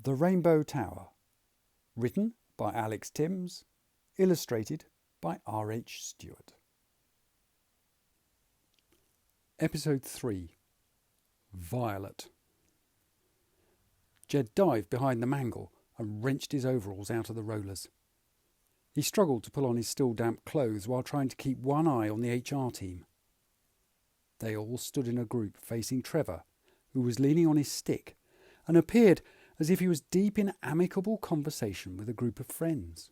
The Rainbow Tower. Written by Alex Tymms. Illustrated by R H Stewart. Episode 3. Violet. Jed dived behind the mangle and wrenched his overalls out of the rollers. He struggled to pull on his still damp clothes while trying to keep one eye on the HR team. They all stood in a group facing Trevor, who was leaning on his stick and appeared as if he was deep in amicable conversation with a group of friends.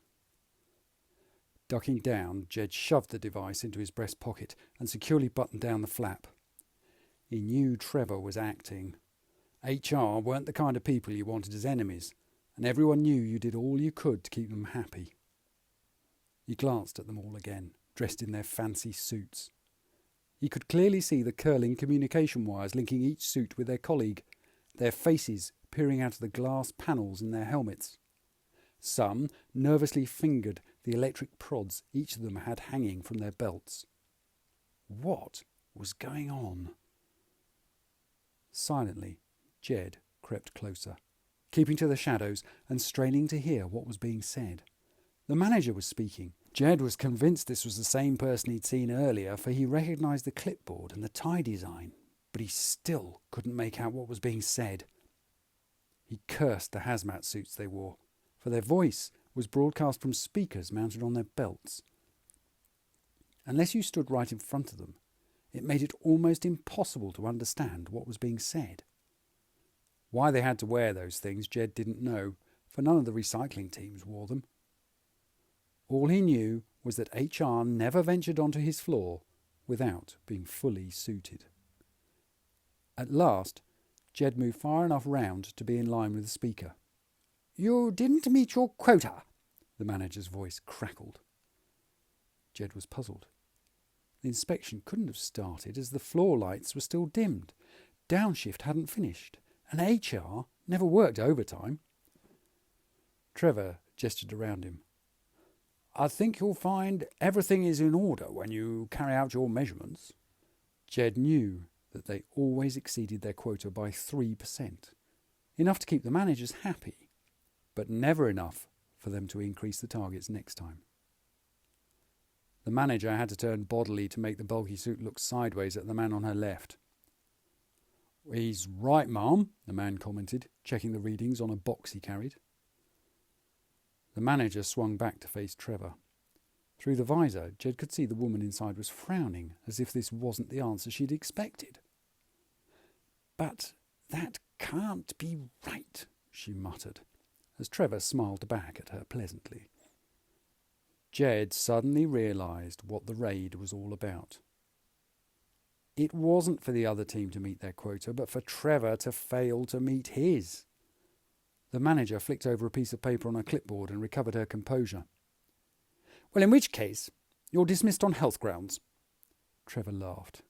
Ducking down, Jed shoved the device into his breast pocket and securely buttoned down the flap. He knew Trevor was acting. HR weren't the kind of people you wanted as enemies, and everyone knew you did all you could to keep them happy. He glanced at them all again, dressed in their fancy suits. He could clearly see the curling communication wires linking each suit with their colleague, their faces peering out of the glass panels in their helmets. Some nervously fingered the electric prods each of them had hanging from their belts. What was going on? Silently, Jed crept closer, keeping to the shadows and straining to hear what was being said. The manager was speaking. Jed was convinced this was the same person he'd seen earlier, for he recognised the clipboard and the tie design, but he still couldn't make out what was being said. He cursed the hazmat suits they wore, for their voice was broadcast from speakers mounted on their belts. Unless you stood right in front of them, it made it almost impossible to understand what was being said. Why they had to wear those things, Jed didn't know, for none of the recycling teams wore them. All he knew was that HR never ventured onto his floor without being fully suited. At last, Jed moved far enough round to be in line with the speaker. "You didn't meet your quota," the manager's voice crackled. Jed was puzzled. The inspection couldn't have started as the floor lights were still dimmed. Downshift hadn't finished, and HR never worked overtime. Trevor gestured around him. "I think you'll find everything is in order when you carry out your measurements." Jed knew that they always exceeded their quota by 3%, enough to keep the managers happy, but never enough for them to increase the targets next time. The manager had to turn bodily to make the bulky suit look sideways at the man on her left. "He's right, ma'am," the man commented, checking the readings on a box he carried. The manager swung back to face Trevor. Through the visor, Jed could see the woman inside was frowning, as if this wasn't the answer she'd expected. "But that can't be right," she muttered, as Trevor smiled back at her pleasantly. Jed suddenly realised what the raid was all about. It wasn't for the other team to meet their quota, but for Trevor to fail to meet his. The manager flicked over a piece of paper on her clipboard and recovered her composure. "Well, in which case, you're dismissed on health grounds." Trevor laughed.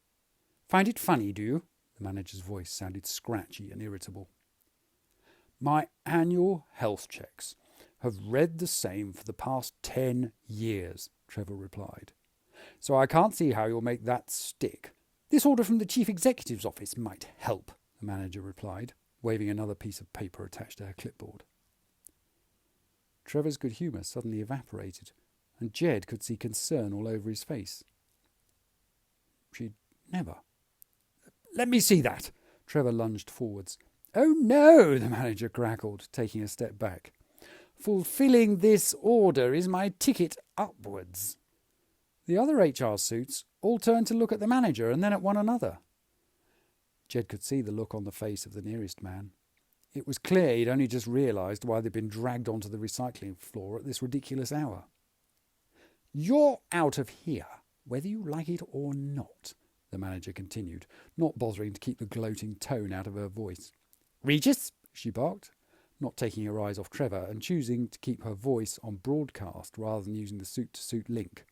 "Find it funny, do you?" The manager's voice sounded scratchy and irritable. "My annual health checks have read the same for the past 10 years, Trevor replied. "So I can't see how you'll make that stick. This order from the chief executive's office might help," the manager replied, waving another piece of paper attached to her clipboard. Trevor's good humour suddenly evaporated, and Jed could see concern all over his face. She'd never. "Let me see that!" Trevor lunged forwards. "Oh no!" the manager crackled, taking a step back. "Fulfilling this order is my ticket upwards." The other HR suits all turned to look at the manager and then at one another. Jed could see the look on the face of the nearest man. It was clear he'd only just realised why they'd been dragged onto the recycling floor at this ridiculous hour. "You're out of here, whether you like it or not," the manager continued, not bothering to keep the gloating tone out of her voice. "Regis," she barked, not taking her eyes off Trevor and choosing to keep her voice on broadcast rather than using the suit-to-suit link.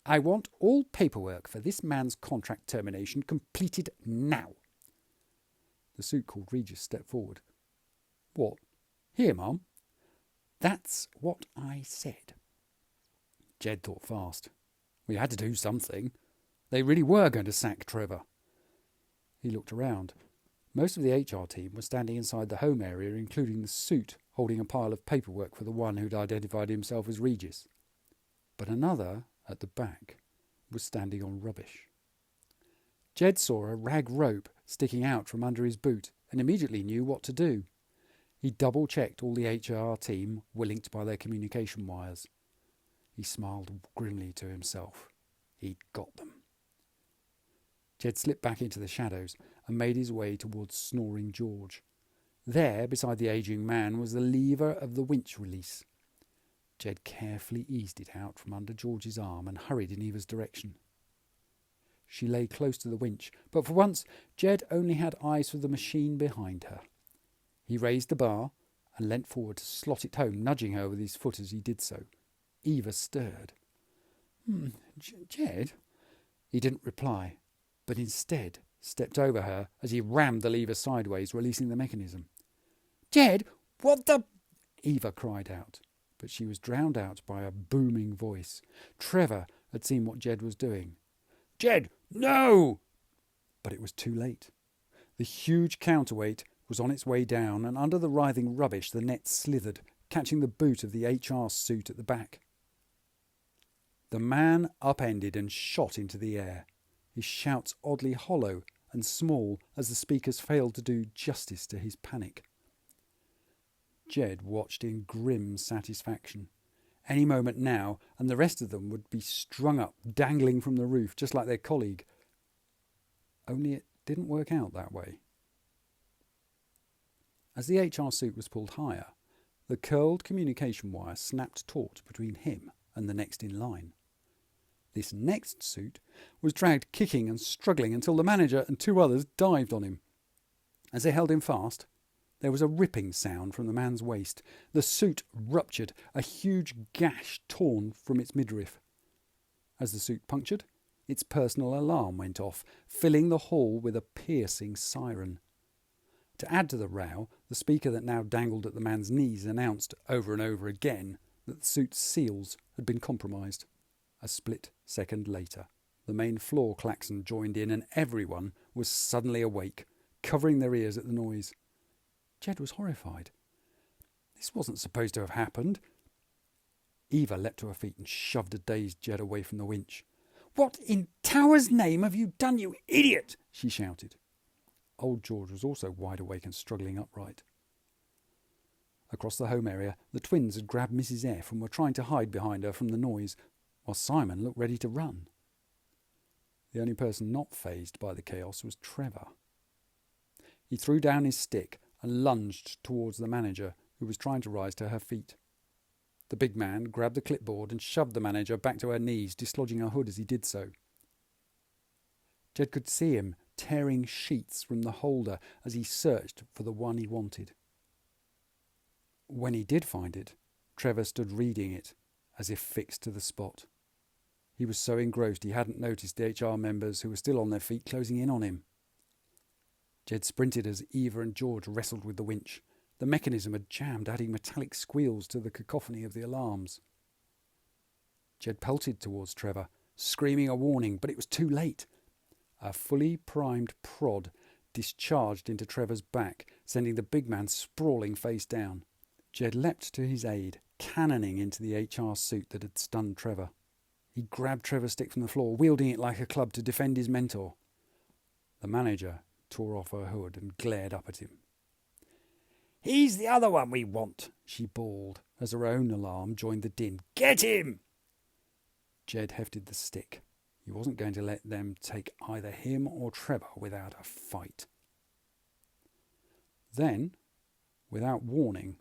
"I want all paperwork for this man's contract termination completed now." The suit called Regis stepped forward. "What? Here, ma'am." "That's what I said." Jed thought fast. We had to do something. They really were going to sack Trevor. He looked around. Most of the HR team was standing inside the home area, including the suit holding a pile of paperwork for the one who'd identified himself as Regis. But another, at the back, was standing on rubbish. Jed saw a rag rope sticking out from under his boot and immediately knew what to do. He double-checked all the HR team were linked by their communication wires. He smiled grimly to himself. He'd got them. Jed slipped back into the shadows and made his way towards snoring George. There, beside the ageing man, was the lever of the winch release. Jed carefully eased it out from under George's arm and hurried in Eva's direction. She lay close to the winch, but for once Jed only had eyes for the machine behind her. He raised the bar and leant forward to slot it home, nudging her with his foot as he did so. Eva stirred. Jed? He didn't reply, but instead stepped over her as he rammed the lever sideways, releasing the mechanism. Jed, what the... Eva cried out, but she was drowned out by a booming voice. Trevor had seen what Jed was doing. Jed, no! But it was too late. The huge counterweight was on its way down, and under the writhing rubbish the net slithered, catching the boot of the HR suit at the back. The man upended and shot into the air, his shouts oddly hollow and small as the speakers failed to do justice to his panic. Jed watched in grim satisfaction. Any moment now, and the rest of them would be strung up, dangling from the roof, just like their colleague. Only it didn't work out that way. As the HR suit was pulled higher, the curled communication wire snapped taut between him and the next in line. This next suit was dragged kicking and struggling until the manager and two others dived on him. As they held him fast, there was a ripping sound from the man's waist. The suit ruptured, a huge gash torn from its midriff. As the suit punctured, its personal alarm went off, filling the hall with a piercing siren. To add to the row, the speaker that now dangled at the man's knees announced over and over again that the suit's seals had been compromised. A split second later, the main floor klaxon joined in and everyone was suddenly awake, covering their ears at the noise. Jed was horrified. This wasn't supposed to have happened. Eva leapt to her feet and shoved a dazed Jed away from the winch. "What in Tower's name have you done, you idiot?" she shouted. Old George was also wide awake and struggling upright. Across the home area, the twins had grabbed Mrs. F and were trying to hide behind her from the noise, while Simon looked ready to run. The only person not fazed by the chaos was Trevor. He threw down his stick and lunged towards the manager, who was trying to rise to her feet. The big man grabbed the clipboard and shoved the manager back to her knees, dislodging her hood as he did so. Jed could see him tearing sheets from the holder as he searched for the one he wanted. When he did find it, Trevor stood reading it, as if fixed to the spot. He was so engrossed he hadn't noticed the HR members who were still on their feet closing in on him. Jed sprinted as Eva and George wrestled with the winch. The mechanism had jammed, adding metallic squeals to the cacophony of the alarms. Jed pelted towards Trevor, screaming a warning, but it was too late. A fully primed prod discharged into Trevor's back, sending the big man sprawling face down. Jed leapt to his aid, cannoning into the HR suit that had stunned Trevor. He grabbed Trevor's stick from the floor, wielding it like a club to defend his mentor. The manager tore off her hood and glared up at him. "He's the other one we want," she bawled, as her own alarm joined the din. "Get him!" Jed hefted the stick. He wasn't going to let them take either him or Trevor without a fight. Then, without warning,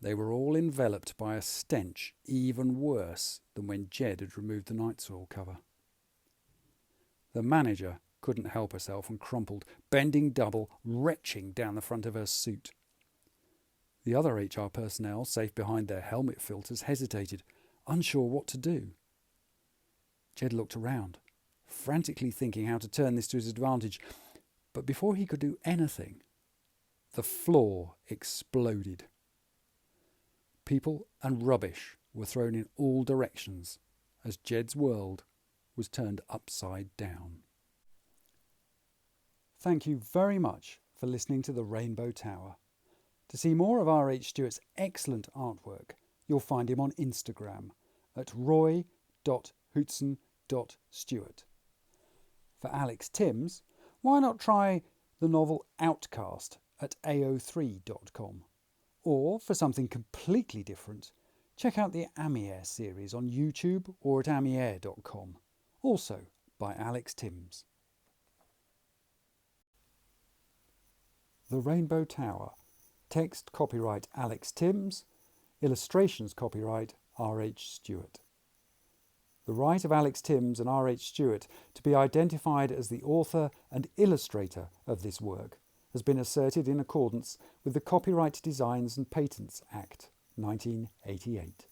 they were all enveloped by a stench even worse than when Jed had removed the night soil cover. The manager couldn't help herself and crumpled, bending double, retching down the front of her suit. The other HR personnel, safe behind their helmet filters, hesitated, unsure what to do. Jed looked around, frantically thinking how to turn this to his advantage, but before he could do anything, the floor exploded. People and rubbish were thrown in all directions as Jed's world was turned upside down. Thank you very much for listening to The Rainbow Tower. To see more of R H Stewart's excellent artwork, you'll find him on Instagram at roy.hootson.stewart. For Alex Tymms, why not try the novel OutCaste at ao3.com? Or, for something completely different, check out the Amier series on YouTube or at amier.com, also by Alex Tymms. The Rainbow Tower. Text copyright Alex Tymms. Illustrations copyright R H Stewart. The right of Alex Tymms and R H Stewart to be identified as the author and illustrator of this work has been asserted in accordance with the Copyright Designs and Patents Act 1988.